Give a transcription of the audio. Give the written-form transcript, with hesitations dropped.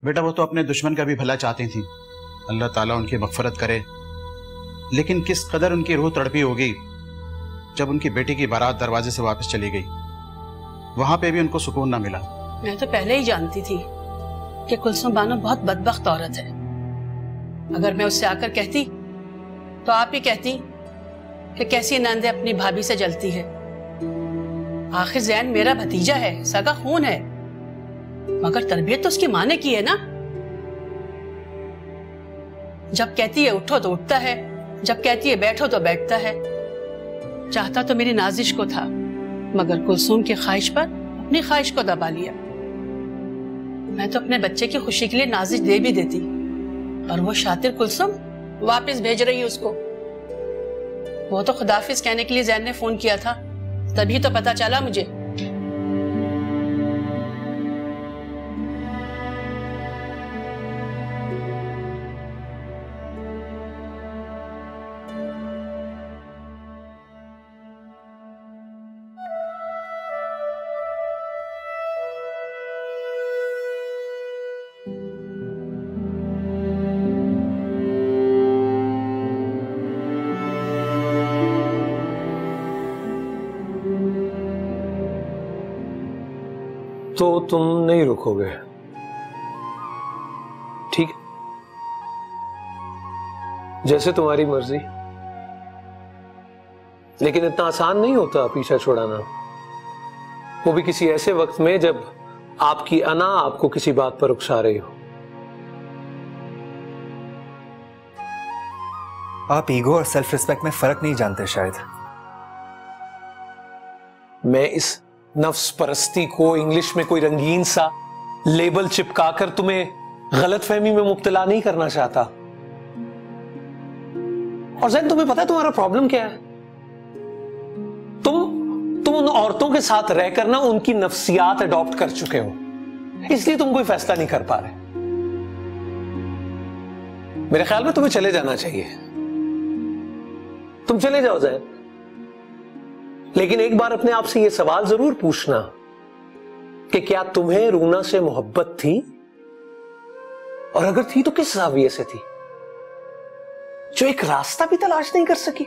बेटा वो तो अपने दुश्मन का भी भला चाहती थी, अल्लाह ताला उनकी मग़फ़िरत करे। लेकिन किस कदर उनकी रूह तड़पी होगी जब उनकी बेटी की बारात दरवाजे से वापस चली गई। वहां पे भी उनको सुकून ना मिला। मैं तो पहले ही जानती थी कि कुलसुम बानो बहुत बदबख्त औरत है। अगर मैं उससे आकर कहती तो आप ही कहती कि कैसी नंदे अपनी भाभी से जलती है। आखिर ज़ैन मेरा भतीजा है, सगा खून है, मगर तरबियत तो उसकी माँ ने की है ना। जब कहती है उठो तो उठता है, जब कहती है बैठो तो बैठता है। चाहता तो मेरी नाजिश को था, मगर कुलसुम की ख्वाहिश पर अपनी ख्वाहिश को दबा लिया। मैं तो अपने बच्चे की खुशी के लिए नाजिश दे भी देती, और वो शातिर कुलसुम वापस भेज रही है उसको। वो तो खुदाफिज कहने के लिए ज़ैन ने फोन किया था, तभी तो पता चला मुझे। तो तुम नहीं रुकोगे, ठीक है? जैसे तुम्हारी मर्जी, लेकिन इतना आसान नहीं होता पीछा छुड़ाना, वो भी किसी ऐसे वक्त में जब आपकी अना आपको किसी बात पर उकसा रही हो। आप ईगो और सेल्फ रिस्पेक्ट में फर्क नहीं जानते शायद। मैं इस नफ्स परस्ती को इंग्लिश में कोई रंगीन सा लेबल चिपकाकर तुम्हें गलतफहमी में मुब्तला नहीं करना चाहता। और ज़ैन, तुम्हें पता है तुम्हारा प्रॉब्लम क्या है? तुम उन औरतों के साथ रहकर ना उनकी नफ्सियात अडॉप्ट कर चुके हो, इसलिए तुम कोई फैसला नहीं कर पा रहे। मेरे ख्याल में तुम्हें चले जाना चाहिए। तुम चले जाओ ज़ैन, लेकिन एक बार अपने आप से यह सवाल जरूर पूछना कि क्या तुम्हें रूना से मोहब्बत थी, और अगर थी तो किस ज़ाविये से थी, जो एक रास्ता भी तलाश नहीं कर सकी।